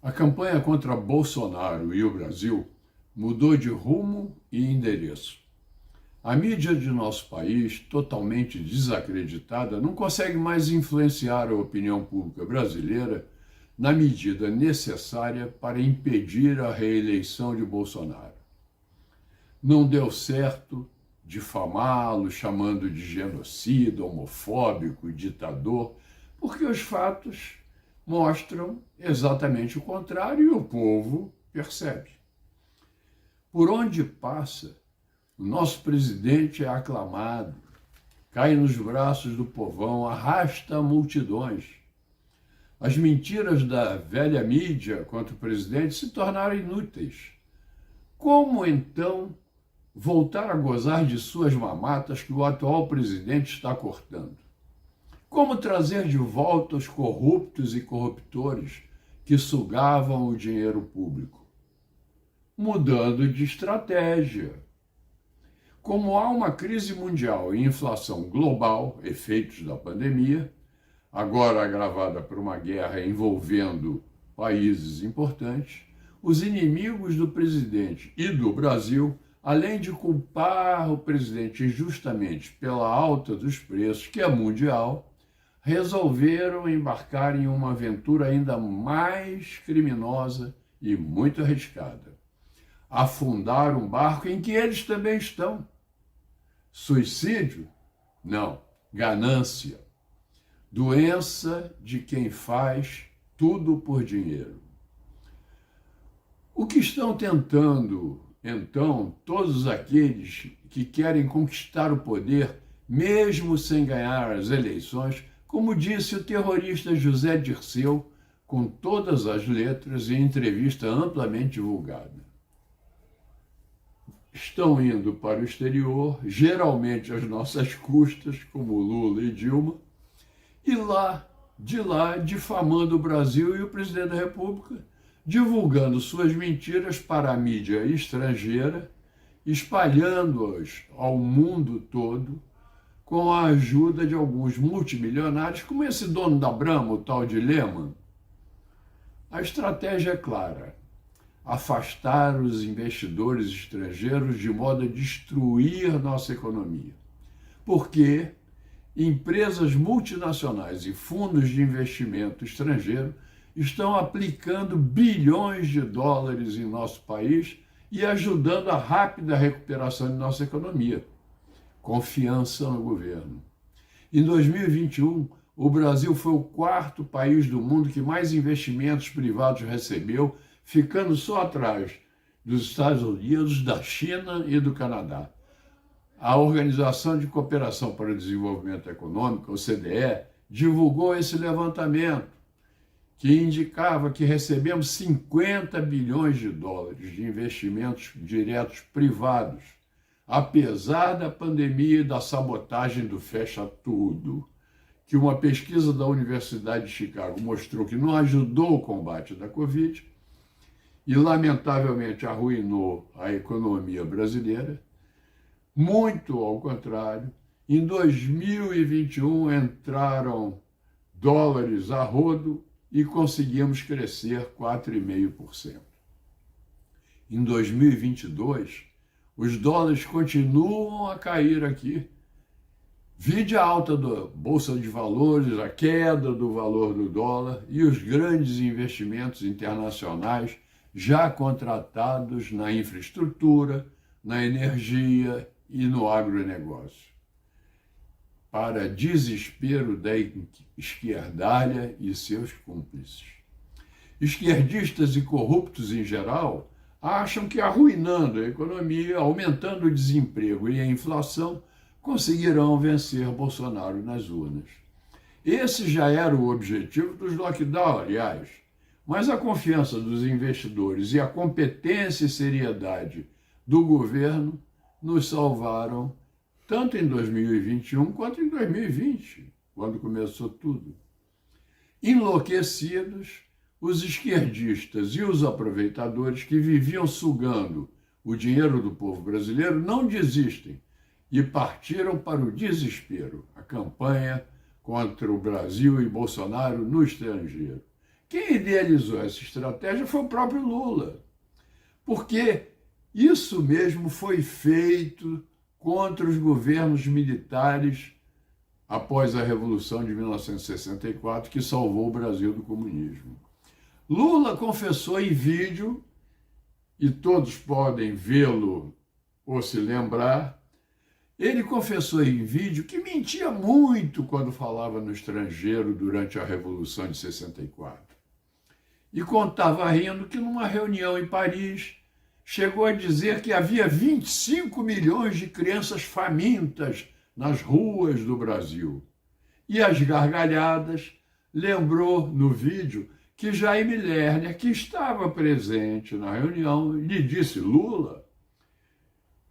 A campanha contra Bolsonaro e o Brasil mudou de rumo e endereço. A mídia de nosso país, totalmente desacreditada, não consegue mais influenciar a opinião pública brasileira na medida necessária para impedir a reeleição de Bolsonaro. Não deu certo difamá-lo, chamando de genocida, homofóbico, ditador, porque os fatos mostram exatamente o contrário e o povo percebe. Por onde passa, o nosso presidente é aclamado, cai nos braços do povão, arrasta multidões. As mentiras da velha mídia contra o presidente se tornaram inúteis. Como, então, voltar a gozar de suas mamatas que o atual presidente está cortando? Como trazer de volta os corruptos e corruptores que sugavam o dinheiro público? Mudando de estratégia. Como há uma crise mundial e inflação global, efeitos da pandemia, agora agravada por uma guerra envolvendo países importantes, os inimigos do presidente e do Brasil, além de culpar o presidente injustamente pela alta dos preços, que é mundial, resolveram embarcar em uma aventura ainda mais criminosa e muito arriscada. Afundar um barco em que eles também estão. Suicídio? Não. Ganância. Doença de quem faz tudo por dinheiro. O que estão tentando, então, todos aqueles que querem conquistar o poder, mesmo sem ganhar as eleições, como disse o terrorista José Dirceu, com todas as letras, em entrevista amplamente divulgada. Estão indo para o exterior, geralmente às nossas custas, como Lula e Dilma, e de lá, difamando o Brasil e o presidente da República, divulgando suas mentiras para a mídia estrangeira, espalhando-as ao mundo todo, com a ajuda de alguns multimilionários, como esse dono da Brahma, o tal de Lehman. A estratégia é clara: afastar os investidores estrangeiros de modo a destruir nossa economia. Porque empresas multinacionais e fundos de investimento estrangeiro estão aplicando bilhões de dólares em nosso país e ajudando a rápida recuperação de nossa economia. Confiança no governo. Em 2021, o Brasil foi o quarto país do mundo que mais investimentos privados recebeu, ficando só atrás dos Estados Unidos, da China e do Canadá. A Organização de Cooperação para o Desenvolvimento Econômico, OCDE, divulgou esse levantamento, que indicava que recebemos 50 bilhões de dólares de investimentos diretos privados, apesar da pandemia e da sabotagem do fecha tudo, que uma pesquisa da Universidade de Chicago mostrou que não ajudou o combate da Covid e, lamentavelmente, arruinou a economia brasileira. Muito ao contrário, em 2021 entraram dólares a rodo e conseguimos crescer 4,5%. Em 2022, os dólares continuam a cair aqui. Vide a alta da Bolsa de Valores, a queda do valor do dólar e os grandes investimentos internacionais já contratados na infraestrutura, na energia e no agronegócio. Para desespero da esquerdalha e seus cúmplices. Esquerdistas e corruptos em geral acham que arruinando a economia, aumentando o desemprego e a inflação, conseguirão vencer Bolsonaro nas urnas. Esse já era o objetivo dos lockdown, aliás, mas a confiança dos investidores e a competência e seriedade do governo nos salvaram tanto em 2021 quanto em 2020, quando começou tudo. Enlouquecidos, os esquerdistas e os aproveitadores que viviam sugando o dinheiro do povo brasileiro não desistem e partiram para o desespero, a campanha contra o Brasil e Bolsonaro no estrangeiro. Quem idealizou essa estratégia foi o próprio Lula, porque isso mesmo foi feito contra os governos militares após a Revolução de 1964, que salvou o Brasil do comunismo. Lula confessou em vídeo, e todos podem vê-lo ou se lembrar, ele confessou em vídeo que mentia muito quando falava no estrangeiro durante a Revolução de 64. E contava rindo que numa reunião em Paris chegou a dizer que havia 25 milhões de crianças famintas nas ruas do Brasil. E às gargalhadas, lembrou no vídeo que Jaime Lerner, que estava presente na reunião, lhe disse: Lula,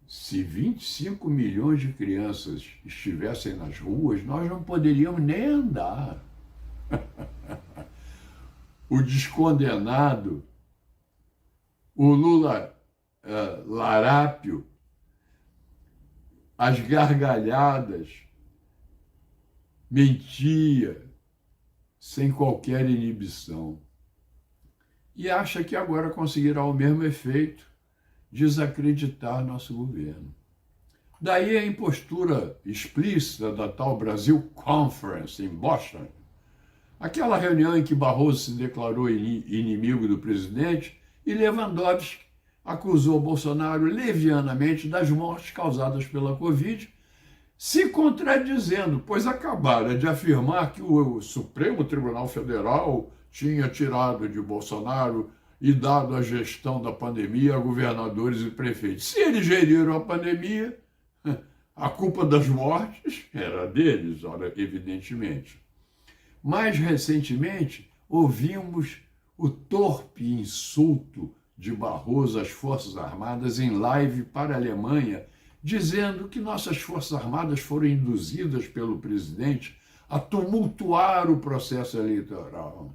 se 25 milhões de crianças estivessem nas ruas, nós não poderíamos nem andar. O descondenado, o Lula larápio, as gargalhadas, mentia, sem qualquer inibição. E acha que agora conseguirá o mesmo efeito, desacreditar nosso governo. Daí a impostura explícita da tal Brasil Conference em Boston, aquela reunião em que Barroso se declarou inimigo do presidente e Lewandowski acusou Bolsonaro levianamente das mortes causadas pela Covid, se contradizendo, pois acabara de afirmar que o Supremo Tribunal Federal tinha tirado de Bolsonaro e dado a gestão da pandemia a governadores e prefeitos. Se eles geriram a pandemia, a culpa das mortes era deles, ora, evidentemente. Mais recentemente, ouvimos o torpe insulto de Barroso às Forças Armadas em live para a Alemanha, dizendo que nossas Forças Armadas foram induzidas pelo presidente a tumultuar o processo eleitoral,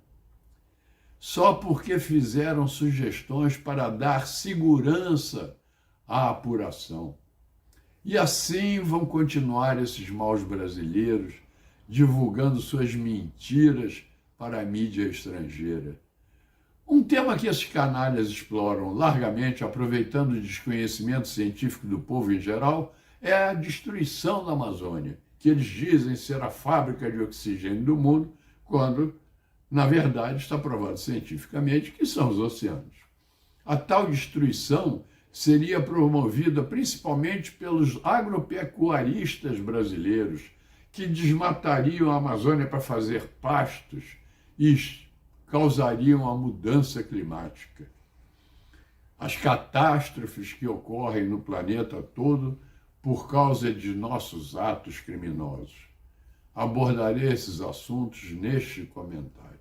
só porque fizeram sugestões para dar segurança à apuração. E assim vão continuar esses maus brasileiros, divulgando suas mentiras para a mídia estrangeira. Um tema que esses canalhas exploram largamente, aproveitando o desconhecimento científico do povo em geral, é a destruição da Amazônia, que eles dizem ser a fábrica de oxigênio do mundo, quando, na verdade, está provado cientificamente que são os oceanos. A tal destruição seria promovida principalmente pelos agropecuaristas brasileiros, que desmatariam a Amazônia para fazer pastos e causariam a mudança climática. As catástrofes que ocorrem no planeta todo por causa de nossos atos criminosos. Abordarei esses assuntos neste comentário.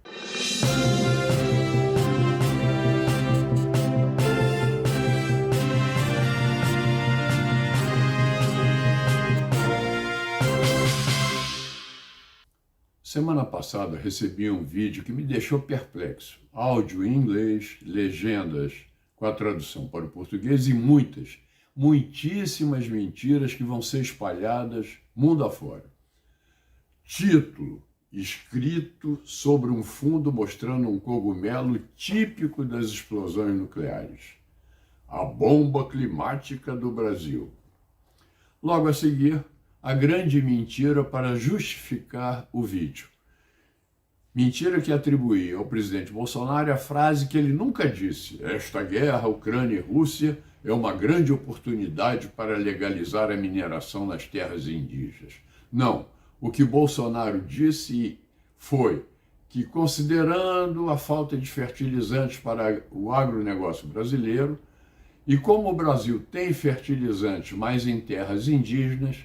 Semana passada recebi um vídeo que me deixou perplexo. Áudio em inglês, legendas com a tradução para o português e muitíssimas mentiras que vão ser espalhadas mundo afora. Título, escrito sobre um fundo mostrando um cogumelo típico das explosões nucleares. A bomba climática do Brasil. Logo a seguir, a grande mentira para justificar o vídeo. Mentira que atribuía ao presidente Bolsonaro a frase que ele nunca disse: esta guerra, Ucrânia e Rússia, é uma grande oportunidade para legalizar a mineração nas terras indígenas. Não, o que Bolsonaro disse foi que, considerando a falta de fertilizantes para o agronegócio brasileiro, e como o Brasil tem fertilizantes mais em terras indígenas,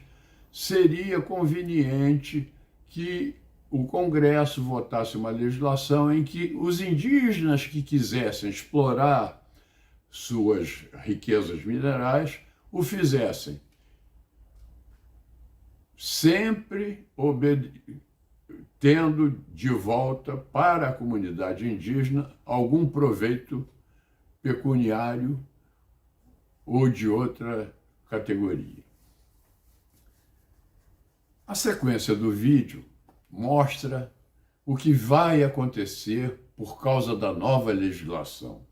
seria conveniente que o Congresso votasse uma legislação em que os indígenas que quisessem explorar suas riquezas minerais o fizessem, sempre tendo de volta para a comunidade indígena algum proveito pecuniário ou de outra categoria. A sequência do vídeo mostra o que vai acontecer por causa da nova legislação.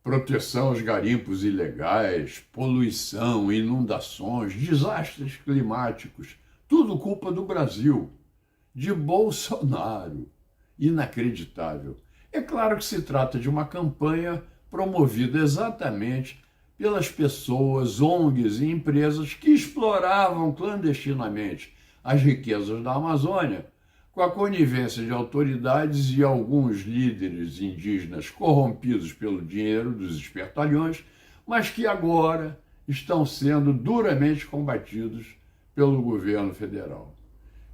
Proteção aos garimpos ilegais, poluição, inundações, desastres climáticos, tudo culpa do Brasil, de Bolsonaro. Inacreditável. É claro que se trata de uma campanha promovida exatamente pelas pessoas, ONGs e empresas que exploravam clandestinamente as riquezas da Amazônia, com a conivência de autoridades e alguns líderes indígenas corrompidos pelo dinheiro dos espertalhões, mas que agora estão sendo duramente combatidos pelo governo federal.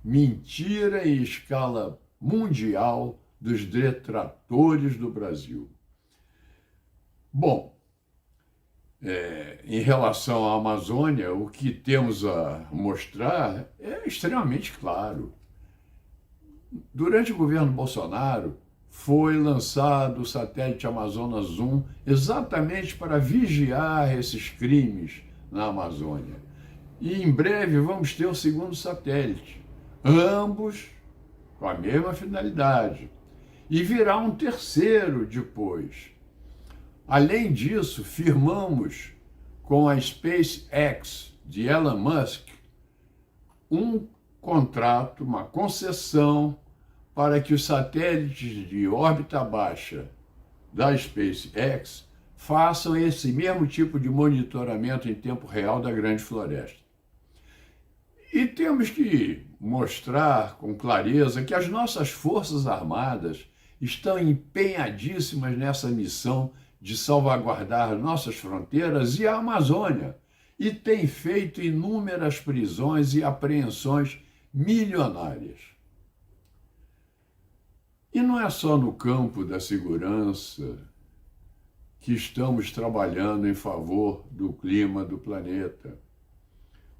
Mentira em escala mundial dos detratores do Brasil. Bom, em relação à Amazônia, o que temos a mostrar é extremamente claro. Durante o governo Bolsonaro, foi lançado o satélite Amazonas 1 exatamente para vigiar esses crimes na Amazônia. E em breve vamos ter o segundo satélite, ambos com a mesma finalidade. E virá um terceiro depois. Além disso, firmamos com a SpaceX de Elon Musk um contrato, uma concessão para que os satélites de órbita baixa da SpaceX façam esse mesmo tipo de monitoramento em tempo real da Grande Floresta. E temos que mostrar com clareza que as nossas Forças Armadas estão empenhadíssimas nessa missão de salvaguardar nossas fronteiras e a Amazônia, e tem feito inúmeras prisões e apreensões milionárias. E não é só no campo da segurança que estamos trabalhando em favor do clima do planeta.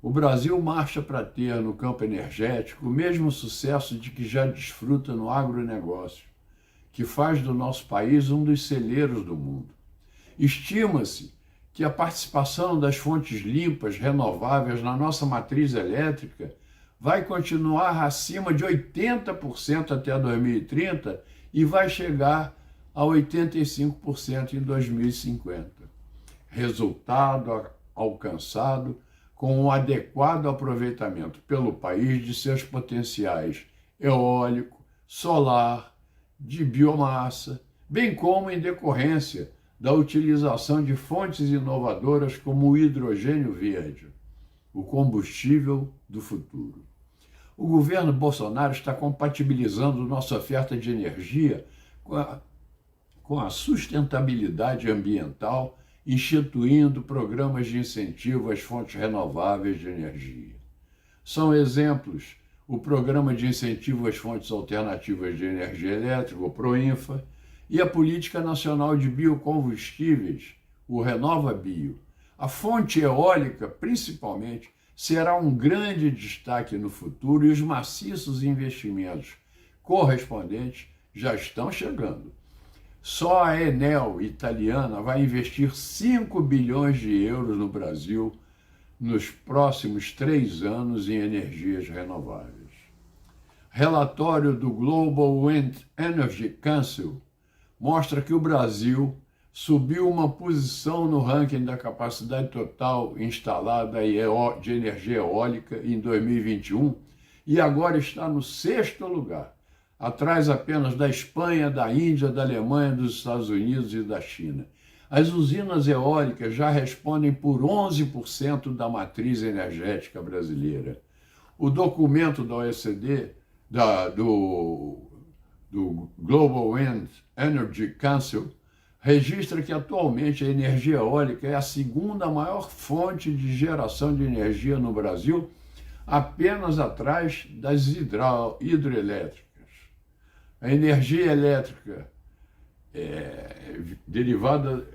O Brasil marcha para ter no campo energético o mesmo sucesso de que já desfruta no agronegócio, que faz do nosso país um dos celeiros do mundo. Estima-se que a participação das fontes limpas, renováveis na nossa matriz elétrica vai continuar acima de 80% até 2030 e vai chegar a 85% em 2050. Resultado alcançado com um adequado aproveitamento pelo país de seus potenciais eólico, solar, de biomassa, bem como em decorrência da utilização de fontes inovadoras como o hidrogênio verde, o combustível do futuro. O governo Bolsonaro está compatibilizando nossa oferta de energia com a sustentabilidade ambiental, instituindo programas de incentivo às fontes renováveis de energia. São exemplos o Programa de Incentivo às Fontes Alternativas de Energia Elétrica, o PROINFA, e a Política Nacional de Biocombustíveis, o RenovaBio. A fonte eólica, principalmente, será um grande destaque no futuro e os maciços investimentos correspondentes já estão chegando. Só a Enel italiana vai investir 5 bilhões de euros no Brasil nos próximos 3 anos em energias renováveis. Relatório do Global Wind Energy Council mostra que o Brasil subiu uma posição no ranking da capacidade total instalada de energia eólica em 2021 e agora está no 6º lugar, atrás apenas da Espanha, da Índia, da Alemanha, dos Estados Unidos e da China. As usinas eólicas já respondem por 11% da matriz energética brasileira. O documento da OECD, do Global Wind Energy Council, registra que atualmente a energia eólica é a segunda maior fonte de geração de energia no Brasil, apenas atrás das hidroelétricas. A energia elétrica derivada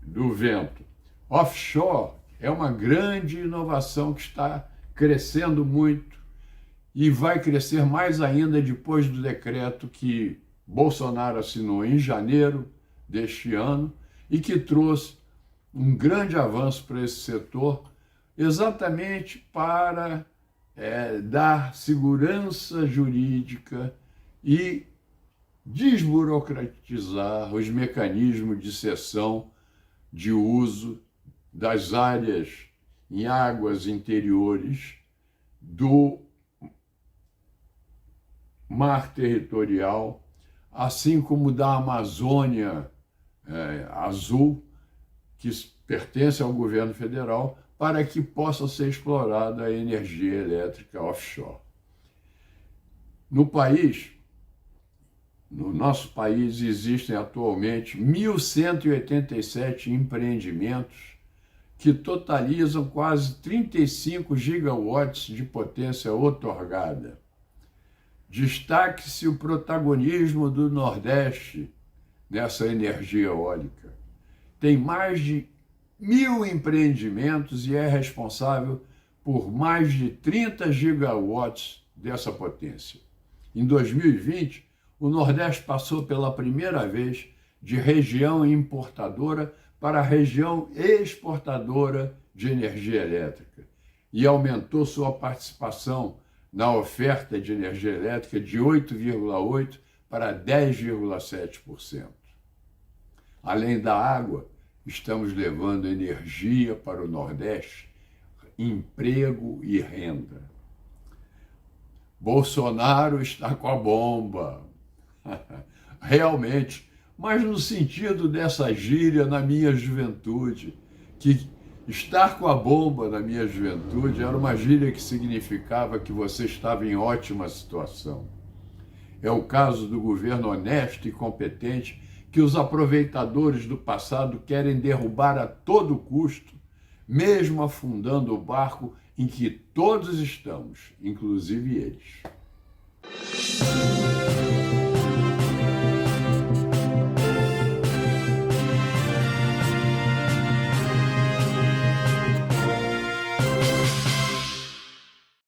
do vento offshore é uma grande inovação que está crescendo muito e vai crescer mais ainda depois do decreto que Bolsonaro assinou em janeiro deste ano e que trouxe um grande avanço para esse setor, exatamente para dar segurança jurídica e desburocratizar os mecanismos de cessão de uso das áreas em águas interiores do mar territorial, assim como da Amazônia Azul, que pertence ao governo federal, para que possa ser explorada a energia elétrica offshore. No nosso país, existem atualmente 1.187 empreendimentos que totalizam quase 35 gigawatts de potência outorgada. Destaque-se o protagonismo do Nordeste nessa energia eólica. Tem mais de 1.000 empreendimentos e é responsável por mais de 30 gigawatts dessa potência. Em 2020, o Nordeste passou pela primeira vez de região importadora para a região exportadora de energia elétrica e aumentou sua participação na oferta de energia elétrica de 8,8% para 10,7%. Além da água, estamos levando energia para o Nordeste, emprego e renda. Bolsonaro está com a bomba. Realmente, mas no sentido dessa gíria na minha juventude, que estar com a bomba na minha juventude era uma gíria que significava que você estava em ótima situação. É o caso do governo honesto e competente que os aproveitadores do passado querem derrubar a todo custo, mesmo afundando o barco em que todos estamos, inclusive eles.